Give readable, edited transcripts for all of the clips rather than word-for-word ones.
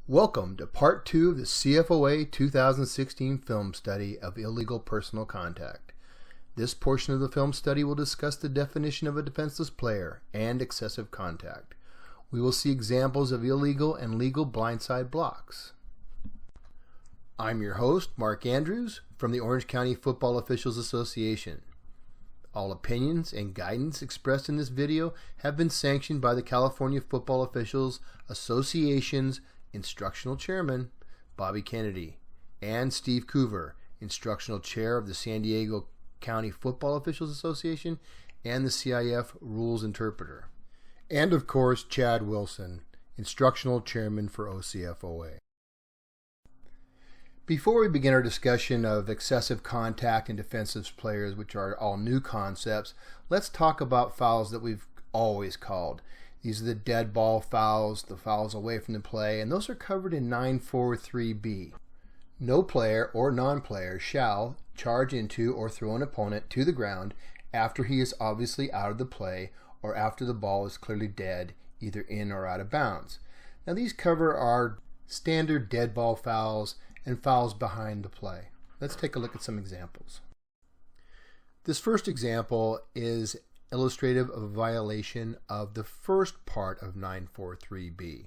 Welcome to Part 2 of the CFOA 2016 film study of illegal personal contact. This portion of the film study will discuss the definition of a defenseless player and excessive contact. We will see examples of illegal and legal blindside blocks. I'm your host, Mark Andrews, from the Orange County Football Officials Association. All opinions and guidance expressed in this video have been sanctioned by the California Football Officials Association's Instructional Chairman, Bobby Kennedy, and Steve Coover, Instructional Chair of the San Diego County Football Officials Association and the CIF Rules Interpreter. And of course, Chad Wilson, Instructional Chairman for OCFOA. Before we begin our discussion of excessive contact and defensive players, which are all new concepts, let's talk about fouls that we've always called. These are the dead ball fouls, the fouls away from the play, and those are covered in 943B. No player or non-player shall charge into or throw an opponent to the ground after he is obviously out of the play or after the ball is clearly dead, either in or out of bounds. Now these cover our standard dead ball fouls and fouls behind the play. Let's take a look at some examples. This first example is illustrative of a violation of the first part of 943B.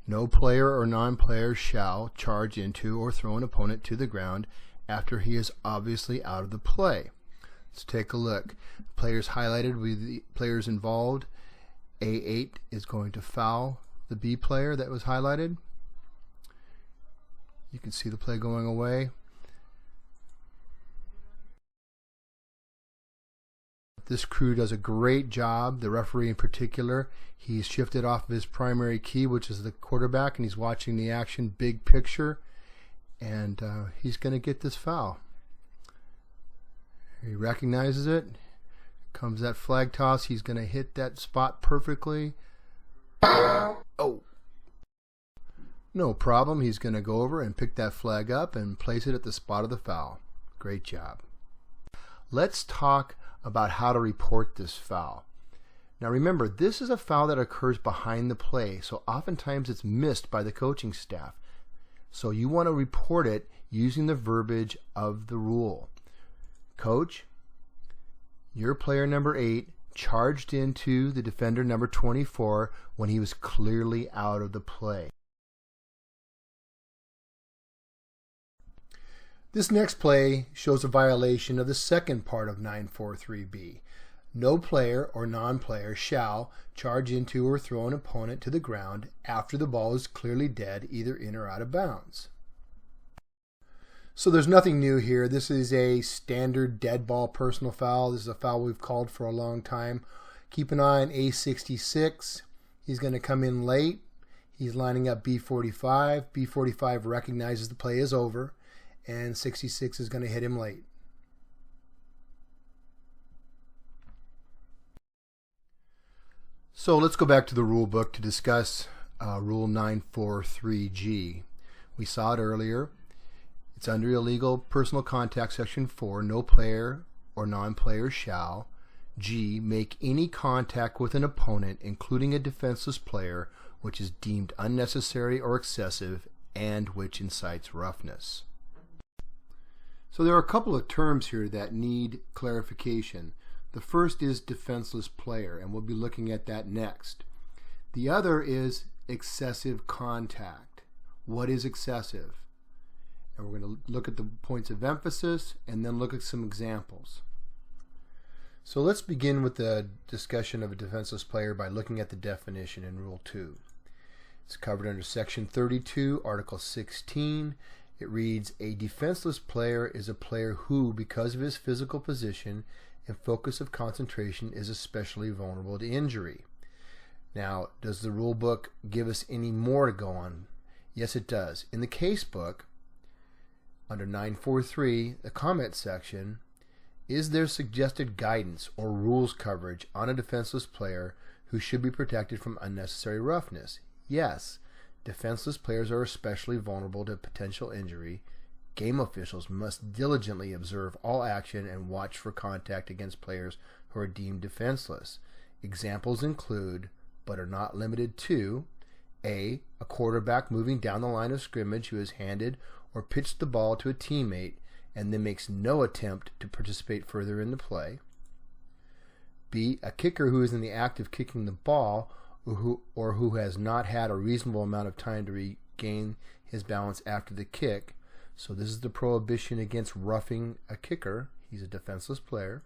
No player or non-player shall charge into or throw an opponent to the ground after he is obviously out of the play. Let's take a look. Players highlighted with the players involved. A8 is going to foul the B player that was highlighted. You can see the play going away. This crew does a great job, the referee in particular. He's shifted off of his primary key, which is the quarterback, and he's watching the action big picture, and he's going to get this foul. He recognizes it. Comes that flag toss. He's going to hit that spot perfectly. Oh! No problem. He's going to go over and pick that flag up and place it at the spot of the foul. Great job. Let's talk about how to report this foul. Now remember, this is a foul that occurs behind the play, so oftentimes it's missed by the coaching staff. So you want to report it using the verbiage of the rule. Coach, your player number 8 charged into the defender number 24 when he was clearly out of the play. This next play shows a violation of the second part of 943B. No player or non-player shall charge into or throw an opponent to the ground after the ball is clearly dead, either in or out of bounds. So there's nothing new here. This is a standard dead ball personal foul. This is a foul we've called for a long time. Keep an eye on A66. He's going to come in late. He's lining up B45. B45 recognizes the play is over, and 66 is going to hit him late. So let's go back to the rule book to discuss Rule 943G. We saw it earlier. It's under illegal personal contact, Section 4. No player or non-player shall, G, make any contact with an opponent, including a defenseless player, which is deemed unnecessary or excessive and which incites roughness. So there are a couple of terms here that need clarification. The first is defenseless player, and we'll be looking at that next. The other is excessive contact. What is excessive? And we're going to look at the points of emphasis and then look at some examples. So let's begin with the discussion of a defenseless player by looking at the definition in Rule 2. It's covered under Section 32, Article 16. It reads, a defenseless player is a player who, because of his physical position and focus of concentration, is especially vulnerable to injury. Now, does the rule book give us any more to go on? Yes, it does. In the case book, under 943, the comment section, is there suggested guidance or rules coverage on a defenseless player who should be protected from unnecessary roughness? Yes. Defenseless players are especially vulnerable to potential injury. Game officials must diligently observe all action and watch for contact against players who are deemed defenseless. Examples include, but are not limited to, A quarterback moving down the line of scrimmage who has handed or pitched the ball to a teammate and then makes no attempt to participate further in the play. B, a kicker who is in the act of kicking the ball or who has not had a reasonable amount of time to regain his balance after the kick. So this is the prohibition against roughing a kicker. He's a defenseless player.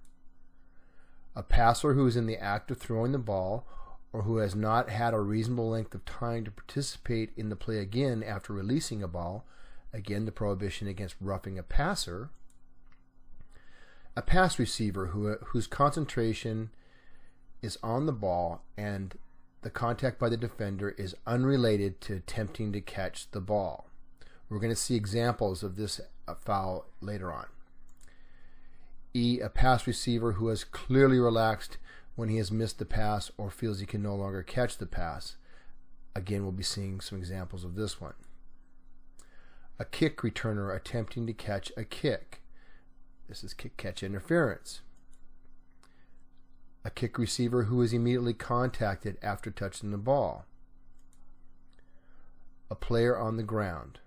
A passer who is in the act of throwing the ball or who has not had a reasonable length of time to participate in the play again after releasing a ball. Again, the prohibition against roughing a passer. A pass receiver whose concentration is on the ball and the contact by the defender is unrelated to attempting to catch the ball. We're going to see examples of this foul later on. E, a pass receiver who has clearly relaxed when he has missed the pass or feels he can no longer catch the pass. Again, we'll be seeing some examples of this one. A kick returner attempting to catch a kick. This is kick-catch interference. A kick receiver who is immediately contacted after touching the ball. A player on the ground.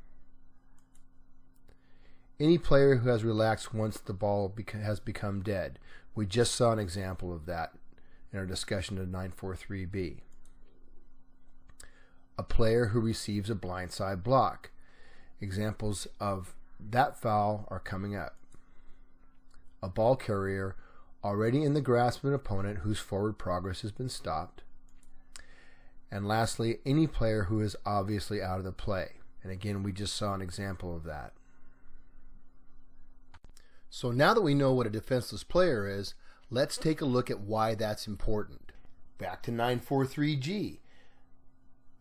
Any player who has relaxed once the ball has become dead. We just saw an example of that in our discussion of 943B. A player who receives a blindside block. Examples of that foul are coming up. A ball carrier already in the grasp of an opponent whose forward progress has been stopped. And lastly, any player who is obviously out of the play. And again, we just saw an example of that. So now that we know what a defenseless player is, let's take a look at why that's important. Back to 943G.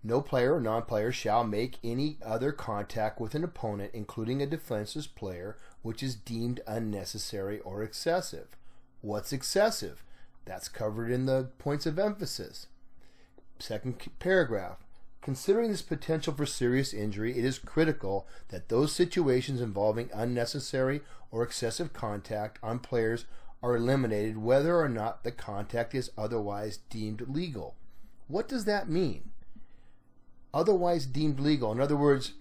No player or non-player shall make any other contact with an opponent, including a defenseless player, which is deemed unnecessary or excessive. What's excessive? That's covered in the points of emphasis. Second paragraph. Considering this potential for serious injury, it is critical that those situations involving unnecessary or excessive contact on players are eliminated whether or not the contact is otherwise deemed legal. What does that mean? Otherwise deemed legal. In other words,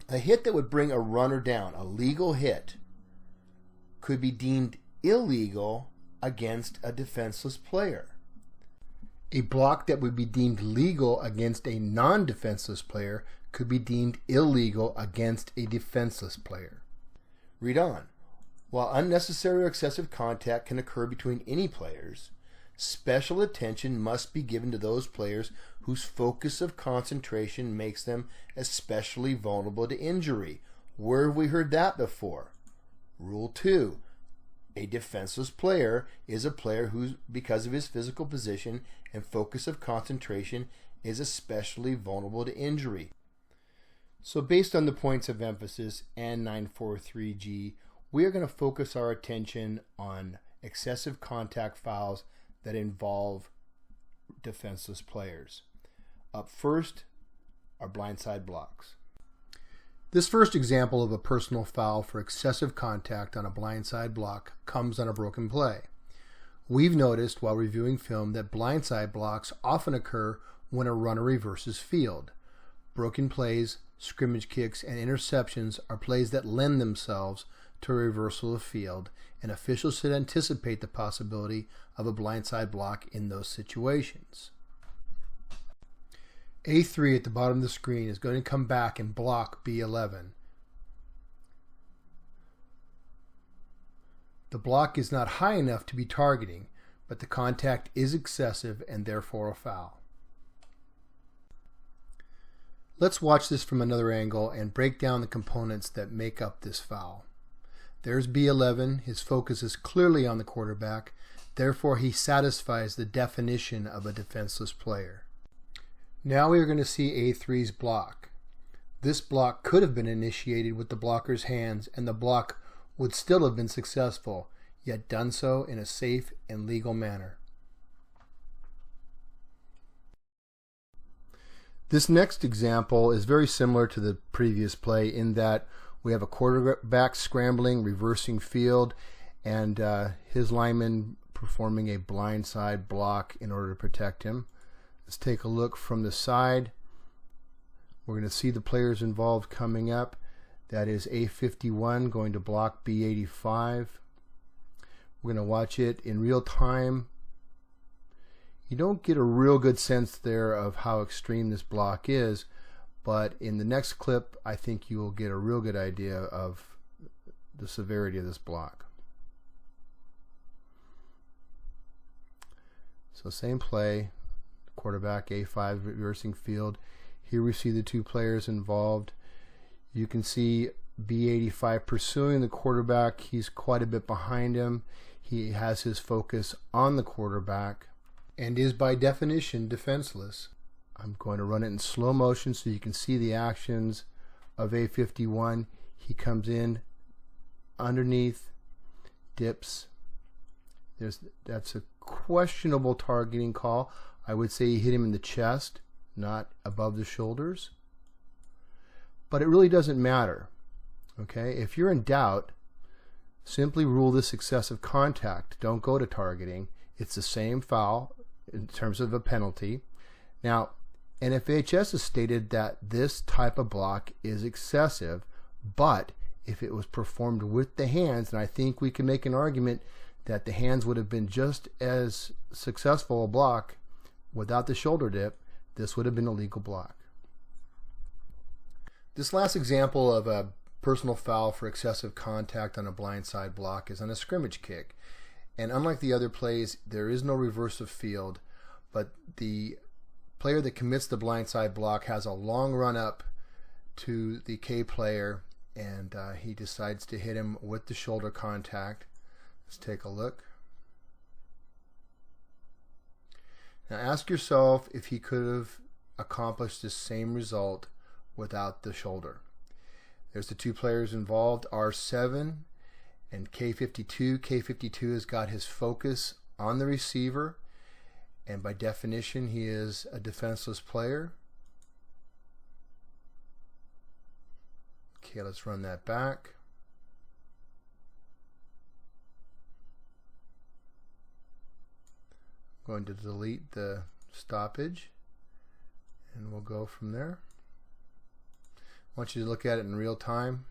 a hit that would bring a runner down, a legal hit, could be deemed illegal against a defenseless player. A block that would be deemed legal against a non-defenseless player could be deemed illegal against a defenseless player. Read on. While unnecessary or excessive contact can occur between any players, special attention must be given to those players whose focus of concentration makes them especially vulnerable to injury. Where have we heard that before? Rule 2. A defenseless player is a player who, because of his physical position and focus of concentration, is especially vulnerable to injury. So based on the points of emphasis and 943G, we are going to focus our attention on excessive contact fouls that involve defenseless players. Up first are blindside blocks. This first example of a personal foul for excessive contact on a blindside block comes on a broken play. We've noticed while reviewing film that blindside blocks often occur when a runner reverses field. Broken plays, scrimmage kicks, and interceptions are plays that lend themselves to a reversal of field, and officials should anticipate the possibility of a blindside block in those situations. A3 at the bottom of the screen is going to come back and block B11. The block is not high enough to be targeting, but the contact is excessive and therefore a foul. Let's watch this from another angle and break down the components that make up this foul. There's B11. His focus is clearly on the quarterback, therefore he satisfies the definition of a defenseless player. Now we are going to see A3's block. This block could have been initiated with the blocker's hands and the block would still have been successful, yet done so in a safe and legal manner. This next example is very similar to the previous play in that we have a quarterback scrambling, reversing field, and his lineman performing a blindside block in order to protect him. Let's take a look from the side. We're going to see the players involved coming up. That is A51 going to block B85. We're going to watch it in real time. You don't get a real good sense there of how extreme this block is, but in the next clip I think you will get a real good idea of the severity of this block. So same play, quarterback A5 reversing field. Here we see the two players involved. You can see B85 pursuing the quarterback. He's quite a bit behind him. He has his focus on the quarterback and is by definition defenseless. I'm going to run it in slow motion so you can see the actions of A51. He comes in underneath, dips. That's a questionable targeting call. I would say he hit him in the chest, not above the shoulders. But it really doesn't matter. Okay? If you're in doubt, simply rule this excessive contact. Don't go to targeting. It's the same foul in terms of a penalty. Now, NFHS has stated that this type of block is excessive, but if it was performed with the hands, and I think we can make an argument that the hands would have been just as successful a block without the shoulder dip, this would have been a legal block. This last example of a personal foul for excessive contact on a blindside block is on a scrimmage kick. And unlike the other plays, there is no reverse of field, but the player that commits the blindside block has a long run up to the K player, and he decides to hit him with the shoulder contact. Let's take a look. Now ask yourself if he could have accomplished the same result without the shoulder. There's the two players involved, R7 and K52. K52 has got his focus on the receiver, and by definition he is a defenseless player. Okay, let's run that back. I'm going to delete the stoppage and we'll go from there. I want you to look at it in real time.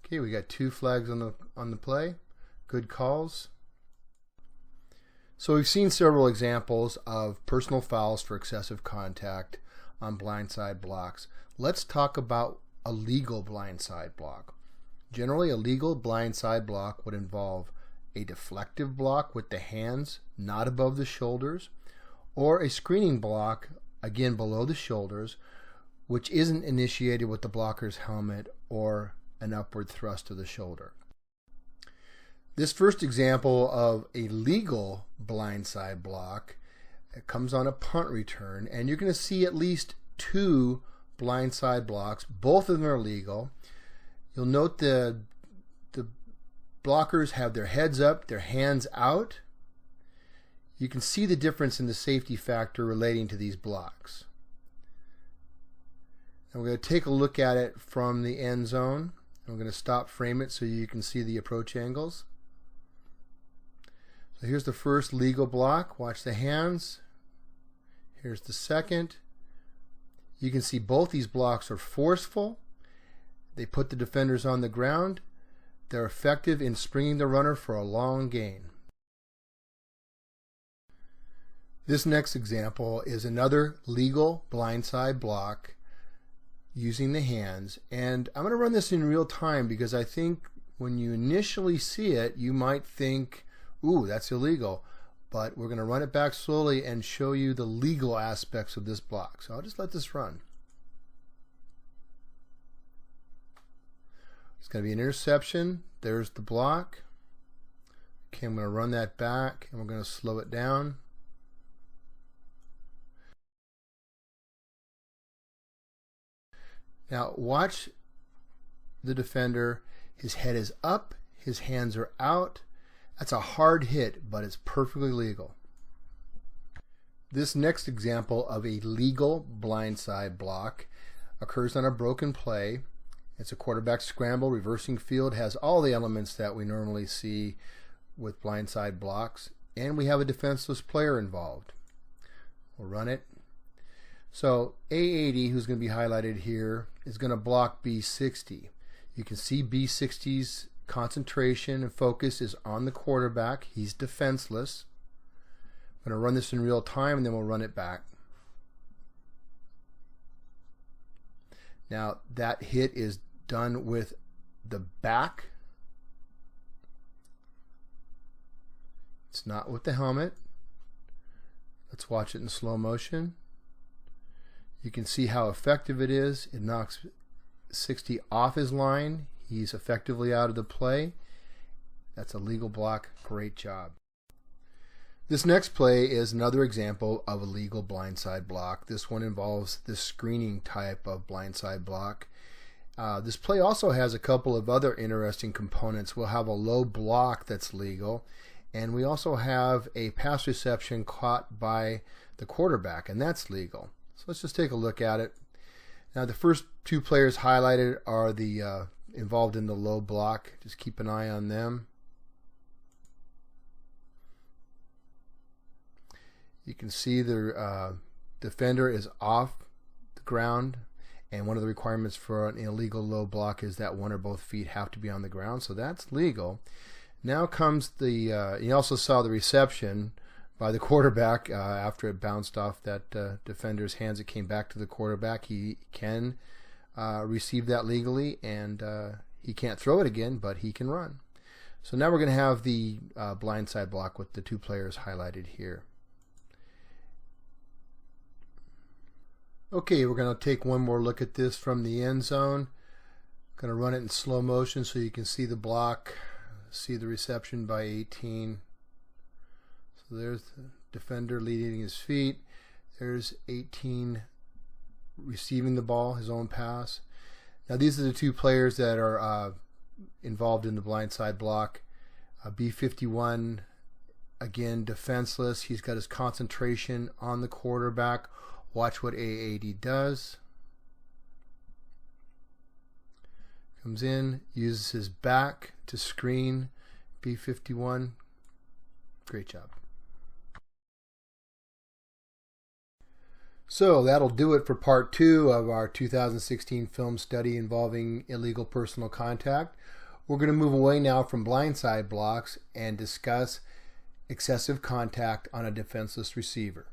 Okay, we got two flags on the play. Good calls. So we've seen several examples of personal fouls for excessive contact on blindside blocks. Let's talk about a legal blindside block. Generally, a legal blindside block would involve a deflective block with the hands not above the shoulders, or a screening block, again below the shoulders, which isn't initiated with the blocker's helmet or an upward thrust of the shoulder. This first example of a legal blindside block comes on a punt return, and you're going to see at least two blindside blocks. Both of them are legal. You'll note the blockers have their heads up, their hands out. You can see the difference in the safety factor relating to these blocks. And we're going to take a look at it from the end zone. I'm going to stop frame it so you can see the approach angles. So here's the first legal block. Watch the hands. Here's the second. You can see both these blocks are forceful. They put the defenders on the ground. They're effective in springing the runner for a long gain. This next example is another legal blindside block using the hands, and I'm going to run this in real time because I think when you initially see it you might think, ooh, that's illegal, but we're going to run it back slowly and show you the legal aspects of this block. So I'll just let this run. It's going to be an interception. There's the block. Okay, I'm going to run that back and we're going to slow it down. Now watch the defender. His head is up, his hands are out. That's a hard hit, but it's perfectly legal. This next example of a legal blindside block occurs on a broken play. It's a quarterback scramble, reversing field, has all the elements that we normally see with blindside blocks. and we have a defenseless player involved. We'll run it. So A80, who's going to be highlighted here, is going to block B60. You can see B60's concentration and focus is on the quarterback. He's defenseless. I'm going to run this in real time and then we'll run it back. Now that hit is done with the back. It's not with the helmet. Let's watch it in slow motion. You can see how effective it is. It knocks 60 off his line. He's effectively out of the play. That's a legal block. Great job. This next play is another example of a legal blindside block. This one involves the screening type of blindside block. This play also has a couple of other interesting components. We'll have a low block that's legal, and we also have a pass reception caught by the quarterback, and that's legal. So let's just take a look at it. Now the first two players highlighted are the involved in the low block. Just keep an eye on them. You can see the defender is off the ground, and one of the requirements for an illegal low block is that one or both feet have to be on the ground, so that's legal. Now comes the, you also saw the reception by the quarterback after it bounced off that defender's hands. It came back to the quarterback. He can receive that legally, and he can't throw it again, but he can run. So now we're going to have the blindside block with the two players highlighted here. Okay, we're going to take one more look at this from the end zone. Going to run it in slow motion so you can see the block, see the reception by 18. So there's the defender leading his feet. There's 18 receiving the ball, his own pass. Now these are the two players that are involved in the blindside block. B51, again, defenseless. He's got his concentration on the quarterback. Watch what A80 does. Comes in, uses his back to screen B51. Great job. So that'll do it for part 2 of our 2016 film study involving illegal personal contact. We're going to move away now from blindside blocks and discuss excessive contact on a defenseless receiver.